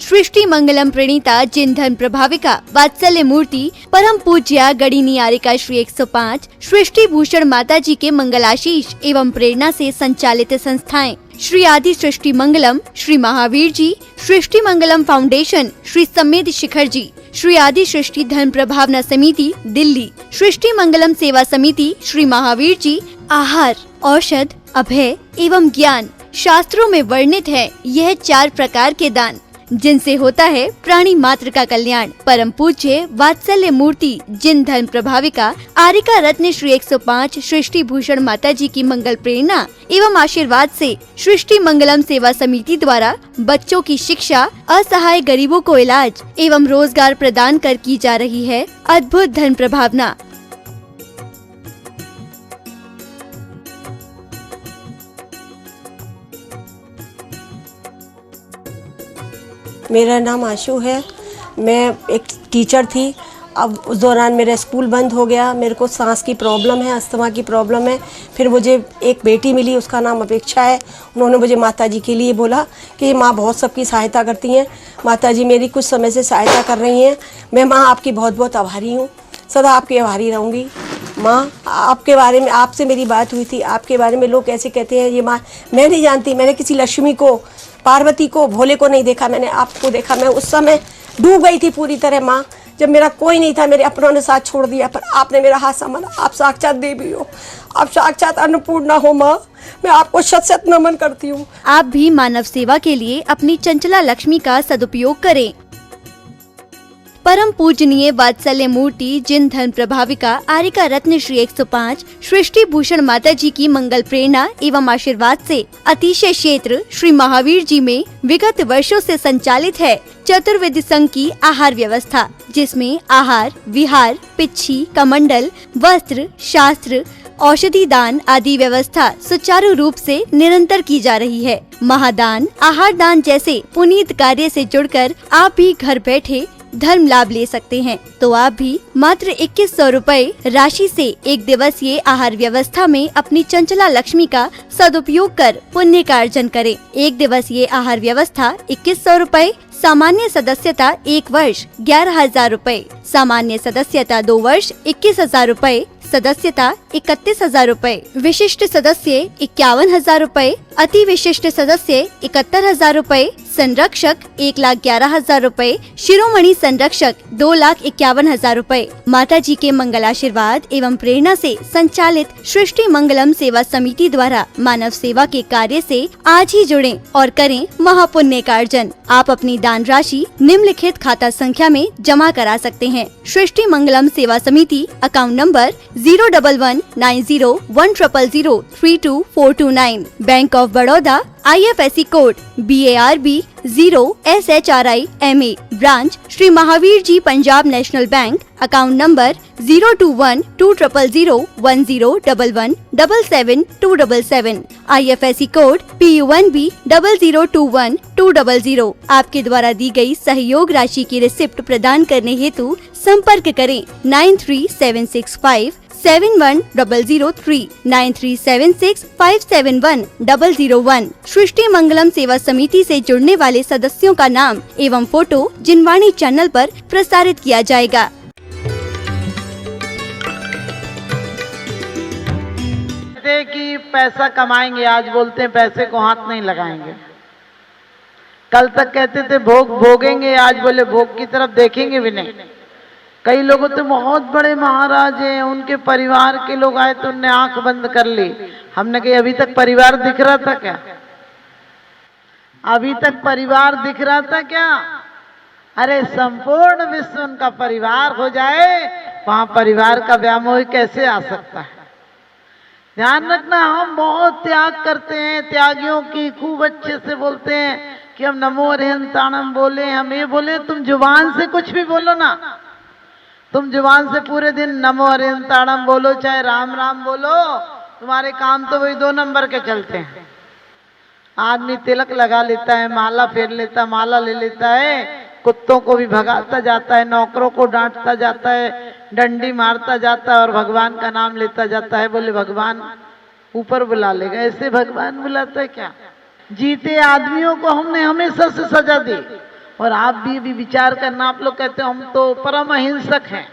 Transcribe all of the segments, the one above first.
सृष्टि मंगलम प्रणीता जिन धन प्रभाविका वात्सल्य मूर्ति परम पूज्या गणिनी आरिका श्री 105 सृष्टि भूषण माता जी के मंगलाशीष एवं प्रेरणा से संचालित संस्थाएं श्री आदि सृष्टि मंगलम, श्री महावीर जी, सृष्टि मंगलम फाउंडेशन, श्री समेत शिखर जी, श्री आदि सृष्टि धन प्रभावना समिति दिल्ली, सृष्टि मंगलम सेवा समिति, श्री महावीर जी, आहार, औषध, अभय एवं ज्ञान शास्त्रों में वर्णित है यह 4 प्रकार के दान जिनसे होता है प्राणी मात्र का कल्याण। परम पूज्य वात्सल्य मूर्ति जिन धन प्रभाविका आरिका रत्न श्री 105 सृष्टि भूषण माता जी की मंगल प्रेरणा एवं आशीर्वाद से सृष्टि मंगलम सेवा समिति द्वारा बच्चों की शिक्षा, असहाय गरीबों को इलाज एवं रोजगार प्रदान कर की जा रही है अद्भुत धन प्रभावना। मेरा नाम आशु है। मैं एक टीचर थी। अब उस दौरान मेरा स्कूल बंद हो गया। मेरे को सांस की प्रॉब्लम है, अस्थमा की प्रॉब्लम है। फिर मुझे एक बेटी मिली, उसका नाम अपेक्षा है। उन्होंने मुझे माता जी के लिए बोला कि माँ बहुत सबकी सहायता करती हैं, माता जी मेरी कुछ समय से सहायता कर रही हैं। मैं माँ आपकी बहुत बहुत आभारी हूँ, सदा आपकी आभारी रहूँगी। माँ आपके बारे में, आपसे मेरी बात हुई थी, आपके बारे में लोग कैसे कहते हैं ये माँ, मैं नहीं जानती। मैंने किसी लक्ष्मी को, पार्वती को, भोले को नहीं देखा, मैंने आपको देखा। मैं उस समय डूब गई थी पूरी तरह माँ, जब मेरा कोई नहीं था, मेरे अपनों ने साथ छोड़ दिया, पर आपने मेरा हाथ संभाला। आप साक्षात देवी हो, आप साक्षात अन्नपूर्णा हो माँ। मैं आपको शत शत नमन करती हूँ। आप भी मानव सेवा के लिए अपनी चंचला लक्ष्मी का सदुपयोग करें। परम पूजनीय वात्सल्य मूर्ति जिन धन प्रभाविका आरिका रत्न श्री 105 सृष्टि भूषण माता जी की मंगल प्रेरणा एवं आशीर्वाद से अतिशय क्षेत्र श्री महावीर जी में विगत वर्षों से संचालित है चतुर्वेद संघ की आहार व्यवस्था, जिसमें आहार, विहार, पिच्छी, कमंडल, वस्त्र, शास्त्र, औषधि दान आदि व्यवस्था सुचारू रूप से निरंतर की जा रही है। महादान, आहार दान जैसे पुनीत कार्य से जुड़कर आप भी घर बैठे धर्म लाभ ले सकते हैं। तो आप भी मात्र 2100 रुपए राशि से एक दिवसीय आहार व्यवस्था में अपनी चंचला लक्ष्मी का सदुपयोग कर पुण्य का अर्जन करें। एक दिवसीय आहार व्यवस्था 2100 रुपए, सामान्य सदस्यता 1 वर्ष 11,000 रुपए, सामान्य सदस्यता 2 वर्ष 21,000 रुपए, सदस्यता 31,000 रुपए, विशिष्ट सदस्य 51,000 रुपए, अति विशिष्ट सदस्य 71,000 रुपए, संरक्षक 1,11,000 रुपए, शिरोमणि संरक्षक 2,51,000 रुपए। माता जी के मंगल आशीर्वाद एवं प्रेरणा से संचालित सृष्टि मंगलम सेवा समिति द्वारा मानव सेवा के कार्य से आज ही जुड़ें और करें महापुण्य का अर्जन। आप अपनी दान राशि निम्नलिखित खाता संख्या में जमा करा सकते हैं। सृष्टि Mangalam Seva Samiti, account number 0119010003249, bank of Baroda, IFSC code BARB 0SHRIMA, branch Shri Mahavir ji Punjab National Bank, account number 021-200117777, IFSC code PUNB 0021200। आपके द्वारा दी गई सहयोग राशि की रिसिप्ट प्रदान करने हेतु संपर्क करें 9376571003, 9376571001। सृष्टि मंगलम सेवा समिति से जुड़ने वाले सदस्यों का नाम एवं फोटो जिनवाणी चैनल पर प्रसारित किया जाएगा। कि पैसा कमाएंगे, आज बोलते हैं पैसे को हाथ नहीं लगाएंगे। कल तक कहते थे भोग भोगेंगे, आज बोले भोग की तरफ देखेंगे भी नहीं। कई लोग तो बहुत बड़े महाराज हैं, उनके परिवार के लोग आए तो उनने आंख बंद कर ली। हमने कहा अभी तक परिवार दिख रहा था क्या? अभी तक परिवार दिख रहा था क्या? अरे संपूर्ण विश्व उनका परिवार हो जाए, वहां परिवार का व्यामोह कैसे आ सकता है? ध्यान रखना, हम बहुत त्याग करते हैं, त्यागियों की खूब अच्छे से बोलते हैं कि हम नमो अरिहंताणम बोले, हम ये बोले। तुम जुबान से कुछ भी बोलो ना, तुम जुबान से पूरे दिन नमो अरिहंताणम बोलो, चाहे राम राम बोलो, तुम्हारे काम तो वही 2 नंबर के चलते हैं। आदमी तिलक लगा लेता है, माला फेर लेता, माला ले लेता है, कुत्तों को भी भगाता जाता है, नौकरों को डांटता जाता है, डंडी मारता जाता है और भगवान का नाम लेता जाता है। बोले भगवान ऊपर बुला लेगा, ऐसे भगवान बुलाता है क्या? जीते आदमियों को हमने हमेशा से सजा दी और आप भी अभी विचार करना, आप लोग कहते हो हम तो परम अहिंसक हैं,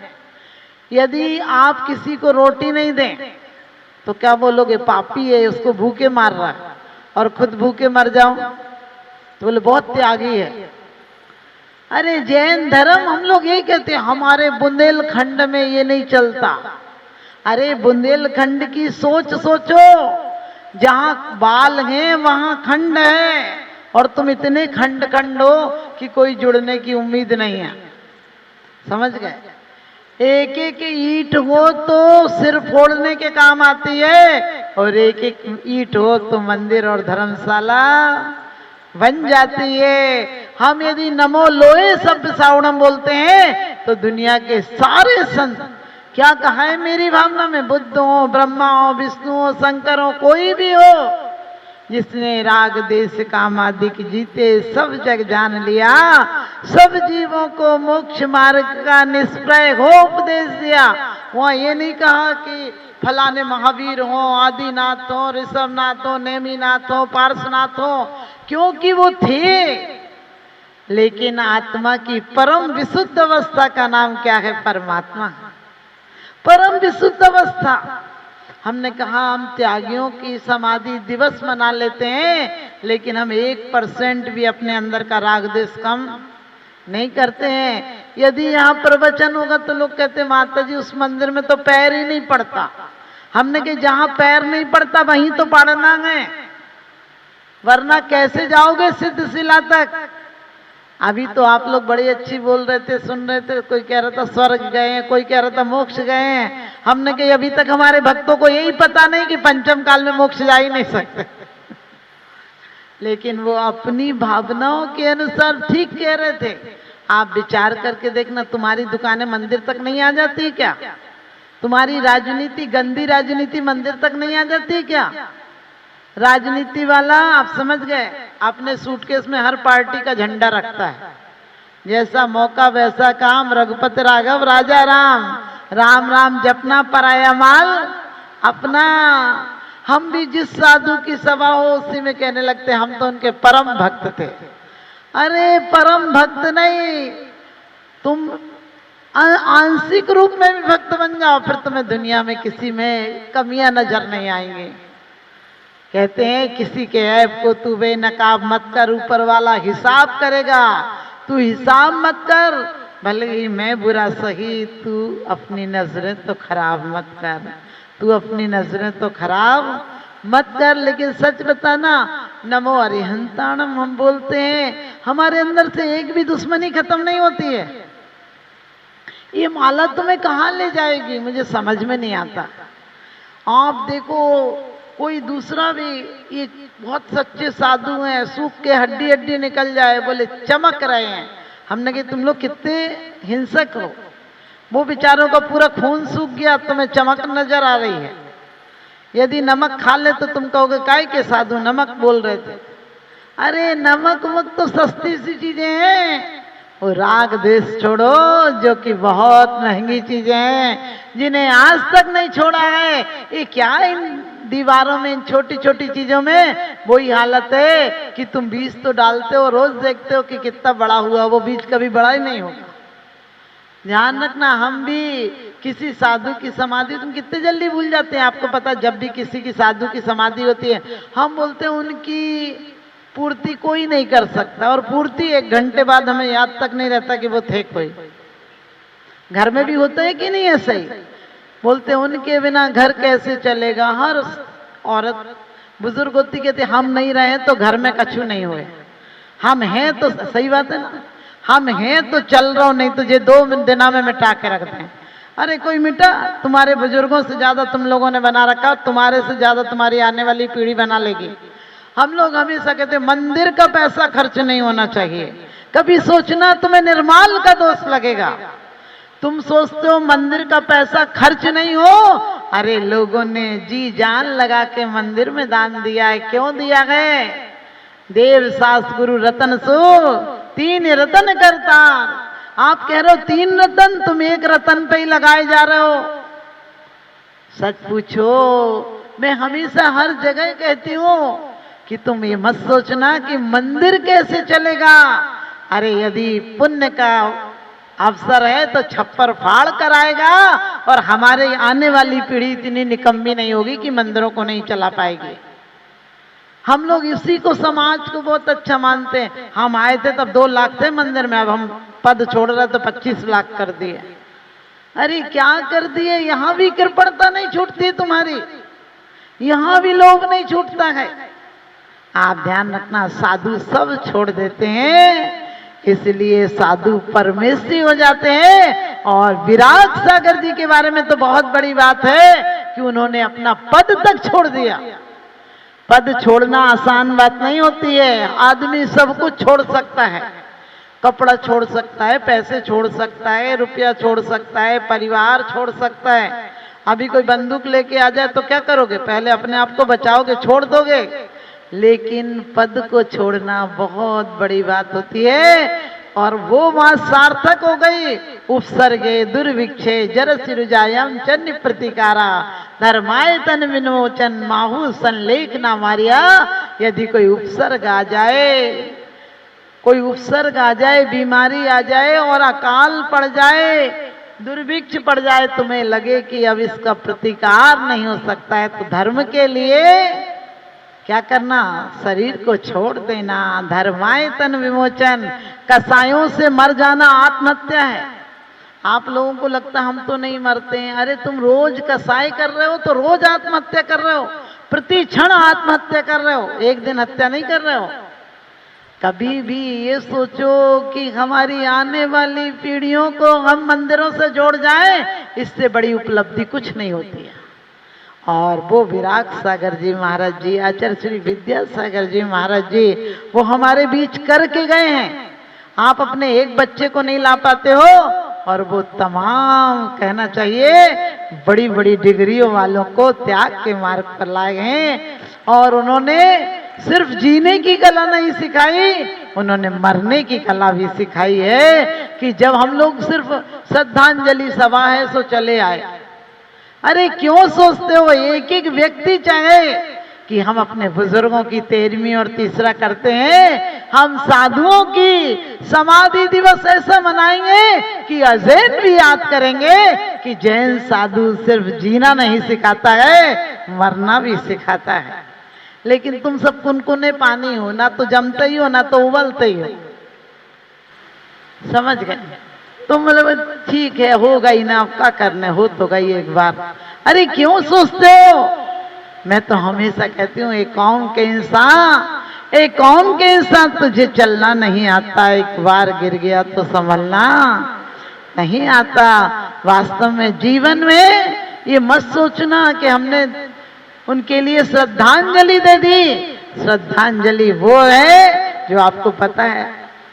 यदि आप किसी को रोटी नहीं दें तो क्या बोलोगे? पापी है, उसको भूखे मार रहा है, और खुद भूखे मर जाओ तो बोले बहुत त्यागी है। अरे जैन धर्म हम लोग यही कहते हैं, हमारे बुंदेलखंड में ये नहीं चलता। अरे बुंदेलखंड की सोच सोचो, जहां बाल हैं वहां खंड है, और तुम इतने खंड खंड हो कि कोई जुड़ने की उम्मीद नहीं है। समझ गए? एक एक ईंट हो तो सिर फोड़ने के काम आती है, और एक एक ईंट हो तो मंदिर और धर्मशाला बन जाती है। हम यदि नमो लोए सभ्य सावणम बोलते हैं तो दुनिया के सारे संत, क्या कहा है मेरी भावना में, बुद्ध हो, ब्रह्मा हो, विष्णु हो, शंकर हो, कोई भी हो, जिसने राग देश काम आदि की जीते सब जग जान लिया, सब जीवों को मोक्ष मार्ग का निष्प्रय हो उपदेश दिया। वहां ये नहीं कहा कि फलाने महावीर हो, आदिनाथ हो, ऋषभनाथ हो, नेमिनाथ हो, पार्श्वनाथ हो, क्योंकि वो थे, लेकिन आत्मा की परम विशुद्ध अवस्था का नाम क्या है? परमात्मा। परम विशुद्ध अवस्था। हमने कहा हम त्यागियों की समाधि दिवस मना लेते हैं, लेकिन हम 1% भी अपने अंदर का राग द्वेष कम नहीं करते हैं। यदि यहाँ प्रवचन होगा तो लोग कहते हैं माता जी उस मंदिर में तो पैर ही नहीं पड़ता। हमने कहा जहाँ पैर नहीं पड़ता वहीं तो पड़ना है, वरना कैसे जाओगे सिद्धशिला तक? अभी तो आप लोग बड़ी अच्छी बोल रहे थे, सुन रहे थे, कोई कह रहा था स्वर्ग गए हैं, कोई कह रहा था मोक्ष गए हैं। हमने कहा अभी तक हमारे भक्तों को यही पता नहीं कि पंचम काल में मोक्ष जा ही नहीं सकते। लेकिन वो अपनी भावनाओं के अनुसार ठीक कह रहे थे। आप विचार करके देखना, तुम्हारी दुकानें मंदिर तक नहीं आ जाती क्या? तुम्हारी राजनीति, गंदी राजनीति मंदिर तक नहीं आ जाती क्या? राजनीति वाला, आप समझ गए, अपने सूटकेस में हर पार्टी का झंडा रखता है, जैसा मौका वैसा काम, रघुपति राघव राजा राम, राम राम जपना पराया माल अपना। हम भी जिस साधु की सभा हो उसी में कहने लगते हम तो उनके परम भक्त थे। अरे परम भक्त नहीं, तुम आंशिक रूप में भी भक्त बन जाओ, फिर तुम्हें दुनिया में किसी में कमियां नजर नहीं आएंगी। कहते हैं किसी के ऐब को तू बेनकाब मत कर, ऊपर वाला हिसाब करेगा, तू हिसाब मत कर, भले ही मैं बुरा सही, तू अपनी नजरें तो खराब मत कर, तू अपनी नजरें तो खराब मत कर। लेकिन सच बताना, नमो अरिहंताणम हम बोलते हैं, हमारे अंदर से एक भी दुश्मनी खत्म नहीं होती है। ये माला तुम्हें कहाँ ले जाएगी मुझे समझ में नहीं आता। आप देखो कोई दूसरा भी, ये बहुत सच्चे साधु हैं, सूख के हड्डी हड्डी निकल जाए, बोले चमक रहे हैं। हमने कहा तुम लोग कितने हिंसक हो, वो बेचारों का पूरा खून सूख गया, तुम्हें चमक नजर आ रही है। यदि नमक खा ले तो तुम कहोगे काय के साधु नमक बोल रहे थे। अरे नमक वक्त तो सस्ती सी चीजें हैं, वो राग द्वेष छोड़ो जो कि बहुत महंगी चीजें हैं, जिन्हें आज तक नहीं छोड़ा है। ये क्या इन दीवारों में, इन छोटी छोटी चीजों में वही हालत है कि तुम बीज तो डालते हो, रोज देखते हो कि कितना बड़ा हुआ, वो बीज कभी बड़ा ही नहीं होगा। ध्यान रखना, हम भी किसी साधु की समाधि तुम कितने जल्दी भूल जाते हैं। आपको पता, जब भी किसी की साधु की समाधि होती है हम बोलते हैं उनकी पूर्ति कोई नहीं कर सकता, और पूर्ति 1 घंटे बाद हमें याद तक नहीं रहता कि वो थे कोई। घर में भी होता है कि नहीं ऐसा ही? बोलते उनके बिना घर कैसे चलेगा। हर औरत बुजुर्ग होती कहती हम नहीं रहे तो घर में कछु नहीं हुए, हम हैं तो सही बात है ना, हम हैं तो चल रहा, नहीं तो ये 2 दिना में मिटा के रखते हैं। अरे कोई मिटा, तुम्हारे बुजुर्गों से ज्यादा तुम लोगों ने बना रखा, तुम्हारे से ज्यादा तुम्हारी आने वाली पीढ़ी बना लेगी। हम लोग हमेशा कहते हैं मंदिर का पैसा खर्च नहीं होना चाहिए। कभी सोचना तुम्हें निर्माल का दोष लगेगा। तुम सोचते हो मंदिर का पैसा खर्च नहीं हो, अरे लोगों ने जी जान लगा के मंदिर में दान दिया है। क्यों दिया है? देव सास गुरु रतन सो 3 रतन करता। आप कह रहे हो 3 रतन, तुम 1 रतन पे ही लगाए जा रहे हो। सच पूछो, मैं हमेशा हर जगह कहती हूँ कि तुम ये मत सोचना कि मंदिर कैसे चलेगा, अरे यदि पुण्य का अवसर है तो छप्पर फाड़ कर आएगा, और हमारे आने वाली पीढ़ी इतनी निकम्मी नहीं होगी कि मंदिरों को नहीं चला पाएगी। हम लोग इसी को, समाज को बहुत अच्छा मानते हैं। हम आए थे तब 2 लाख थे मंदिर में, अब हम पद छोड़ रहे तो 25 लाख कर दिए। अरे क्या कर दिए, यहाँ भी कृपणता नहीं छूटती तुम्हारी, यहाँ भी लोभ नहीं छूटता है। आप ध्यान रखना, साधु सब छोड़ देते हैं, इसलिए साधु परमेश्वरी हो जाते हैं। और विराग सागर जी के बारे में तो बहुत बड़ी बात है कि उन्होंने अपना पद तक छोड़ दिया। पद छोड़ना आसान बात नहीं होती है। आदमी सब कुछ छोड़ सकता है, कपड़ा छोड़ सकता है, पैसे छोड़ सकता है, रुपया छोड़ सकता है, परिवार छोड़ सकता है। अभी कोई बंदूक लेके आ जाए तो क्या करोगे, पहले अपने आप को बचाओगे, छोड़ दोगे। लेकिन पद को छोड़ना बहुत बड़ी बात होती है, और वो बात सार्थक हो गई। उपसर्गे दुर्भिक्षे जर सिरुजायम चन्य प्रतिकारा धर्माय तन विमोचन माहु संलेख ना मारिया। यदि कोई उपसर्ग आ जाए, कोई उपसर्ग आ जाए, बीमारी आ जाए और अकाल पड़ जाए, दुर्भिक्ष पड़ जाए, तुम्हें लगे कि अब इसका प्रतिकार नहीं हो सकता है, तो धर्म के लिए क्या करना, शरीर को छोड़ देना। धर्माय तन विमोचन, कसायों से मर जाना आत्महत्या है। आप लोगों को लगता हम तो नहीं मरते हैं, अरे तुम रोज कसाई कर रहे हो तो रोज आत्महत्या कर रहे हो, प्रति क्षण आत्महत्या कर रहे हो, एक दिन हत्या नहीं कर रहे हो। कभी भी ये सोचो कि हमारी आने वाली पीढ़ियों को हम मंदिरों से जोड़ जाएं, इससे बड़ी उपलब्धि कुछ नहीं होती है। और वो विराग सागर जी महाराज जी, आचार्य श्री विद्यासागर जी महाराज जी, वो हमारे बीच करके गए हैं। आप अपने एक बच्चे को नहीं ला पाते हो, और वो तमाम, कहना चाहिए, बड़ी बड़ी डिग्रियों वालों को त्याग के मार्ग पर लाए हैं। और उन्होंने सिर्फ जीने की कला नहीं सिखाई, उन्होंने मरने की कला भी सिखाई है। कि जब हम लोग सिर्फ श्रद्धांजलि सभा है सो चले आए, अरे क्यों सोचते हो, एक एक व्यक्ति चाहे कि हम अपने बुजुर्गों की 13वीं और तीसरा करते हैं, हम साधुओं की समाधि दिवस ऐसा मनाएंगे कि अजैन भी याद करेंगे कि जैन साधु सिर्फ जीना नहीं सिखाता है, मरना भी सिखाता है। लेकिन तुम सब कुनकुने पानी हो, ना तो जमते ही हो ना तो उबलते ही हो, समझ गए। तो मतलब ठीक है, हो गई ना, अब क्या करने, हो तो गई एक बार। अरे क्यों सोचते हो, मैं तो हमेशा कहती हूँ, एक कौम के इंसान तुझे चलना नहीं आता, एक बार गिर गया तो संभलना नहीं आता। वास्तव में जीवन में ये मत सोचना कि हमने उनके लिए श्रद्धांजलि दे दी। श्रद्धांजलि वो है जो आपको पता है,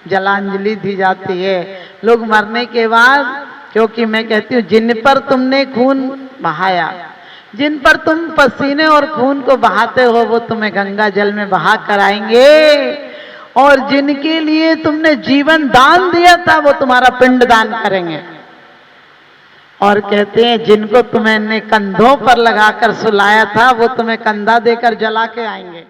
जलांजलि दी जाती है लोग मरने के बाद। क्योंकि मैं कहती हूँ, जिन पर तुमने खून बहाया, जिन पर तुम पसीने और खून को बहाते हो, वो तुम्हें गंगा जल में बहा कर आएंगे। और जिनके लिए तुमने जीवन दान दिया था, वो तुम्हारा पिंड दान करेंगे। और कहते हैं, जिनको तुमने कंधों पर लगाकर सुलाया था, वो तुम्हें कंधा देकर जला के आएंगे।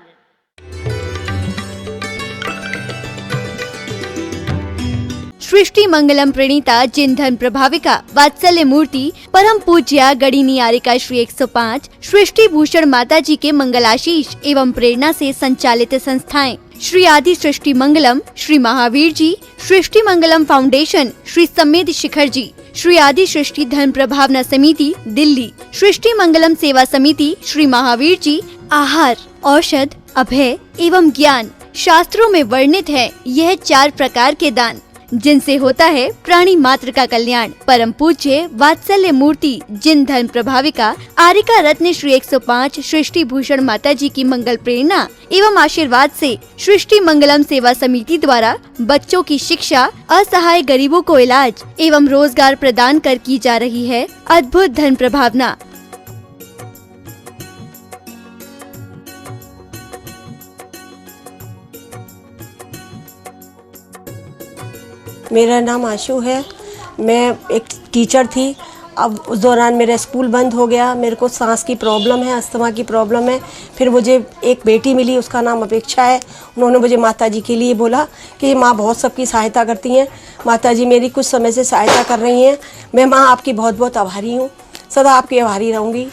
सृष्टि मंगलम प्रणीता जिन धन प्रभाविका वात्सल्य मूर्ति परम पूज्या गणिनी आरिका श्री 105 सृष्टि भूषण माता जी के मंगलाशीष एवं प्रेरणा से संचालित संस्थाएं श्री आदि सृष्टि मंगलम, श्री महावीर जी, सृष्टि मंगलम फाउंडेशन, श्री समेत शिखर जी, श्री आदि सृष्टि धन प्रभावना समिति दिल्ली, सृष्टि मंगलम सेवा समिति, श्री महावीर जी, आहार, औषध, अभय एवं ज्ञान शास्त्रों में वर्णित है यह 4 प्रकार के दान, जिनसे होता है प्राणी मात्र का कल्याण। परम पूज्य वात्सल्य मूर्ति जिन धन प्रभाविका आरिका रत्न श्री 105 सृष्टि भूषण माता जी की मंगल प्रेरणा एवं आशीर्वाद से सृष्टि मंगलम सेवा समिति द्वारा बच्चों की शिक्षा, असहाय गरीबों को इलाज एवं रोजगार प्रदान कर की जा रही है अद्भुत धन प्रभावना। मेरा नाम आशु है। मैं एक टीचर थी अब उस दौरान मेरा स्कूल बंद हो गया, मेरे को सांस की प्रॉब्लम है, अस्थमा की प्रॉब्लम है। फिर मुझे एक बेटी मिली, उसका नाम अपेक्षा है। उन्होंने मुझे माताजी के लिए बोला कि माँ बहुत सबकी सहायता करती हैं, माताजी मेरी कुछ समय से सहायता कर रही हैं। मैं माँ आपकी बहुत बहुत आभारी हूँ, सदा आपकी आभारी रहूँगी।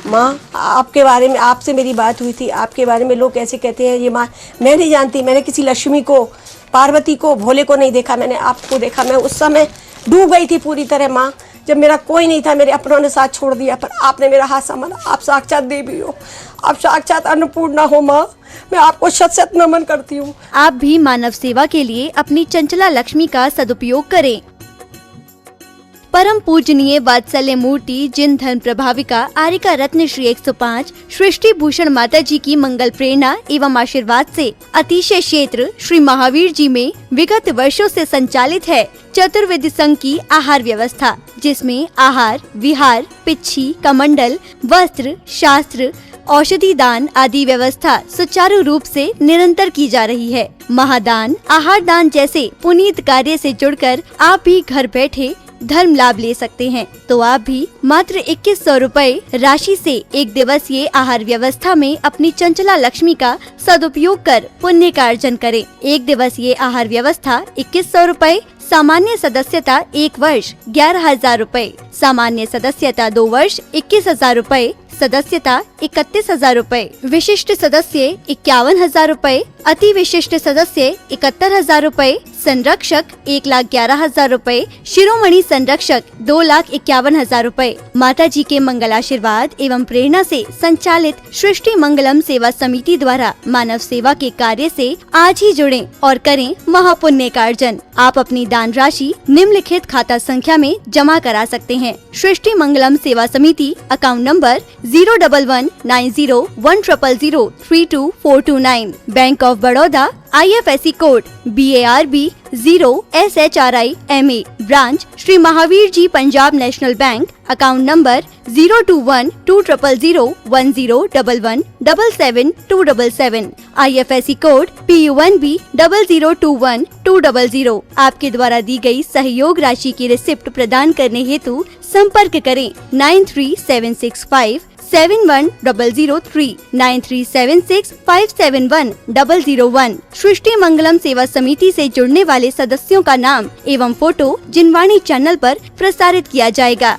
माँ आपके बारे में, आपसे मेरी बात हुई थी, आपके बारे में लोग कैसे कहते हैं ये माँ, मैं नहीं जानती। मैंने किसी लक्ष्मी को, पार्वती को, भोले को नहीं देखा, मैंने आपको देखा। मैं उस समय डूब गई थी पूरी तरह माँ, जब मेरा कोई नहीं था, मेरे अपनों ने साथ छोड़ दिया, पर आपने मेरा हाथ संभाला। आप साक्षात देवी हो, आप साक्षात अन्नपूर्णा हो माँ, मैं आपको शत शत नमन करती हूँ। आप भी मानव सेवा के लिए अपनी चंचला लक्ष्मी का सदुपयोग करें। परम पूजनीय वात्सल्य मूर्ति जिन धर्म प्रभाविका आरिका रत्न श्री 105 सृष्टि भूषण माता जी की मंगल प्रेरणा एवं आशीर्वाद से अतिशय क्षेत्र श्री महावीर जी में विगत वर्षों से संचालित है चतुर्वेद संघ की आहार व्यवस्था, जिसमें आहार, विहार, पिच्छी, कमंडल, वस्त्र, शास्त्र, औषधि दान आदि व्यवस्था सुचारू रूप से निरंतर की जा रही है। महादान, आहार दान जैसे पुनीत कार्य से जुड़कर आप भी घर बैठे धर्म लाभ ले सकते हैं। तो आप भी मात्र 2100 रुपए राशि से एक दिवसीय आहार व्यवस्था में अपनी चंचला लक्ष्मी का सदुपयोग कर पुण्य का अर्जन करें। एक दिवसीय आहार व्यवस्था 2100 रुपए, सामान्य सदस्यता 1 वर्ष 11,000 रुपए, सामान्य सदस्यता 2 वर्ष 21,000 रुपए, सदस्यता 31,000 रुपए, विशिष्ट सदस्य 51,000 रुपए, अति विशिष्ट सदस्य 71,000 रुपए, संरक्षक 1,11,000 रुपए, शिरोमणि संरक्षक 2,51,000 रुपए। माता जी के मंगल आशीर्वाद एवं प्रेरणा से संचालित सृष्टि मंगलम सेवा समिति द्वारा मानव सेवा के कार्य से आज ही जुड़ें और करें महापुण्य का अर्जन। आप अपनी दान राशि निम्नलिखित खाता संख्या में जमा करा सकते हैं। सृष्टि Mangalam Seva Samiti, account number 0119010003249, bank of Baroda, IFSC code BARB 0SHRIMA, branch Shri Mahavir ji Punjab National Bank, account number 021-200-101177-277, IFSC code PUNB 0021200। आपके द्वारा दी गई सहयोग राशि की रिसिप्ट प्रदान करने हेतु संपर्क करें 9376571003, 9376571001। सृष्टि मंगलम सेवा समिति से जुड़ने वाले सदस्यों का नाम एवं फोटो जिनवाणी चैनल पर प्रसारित किया जाएगा।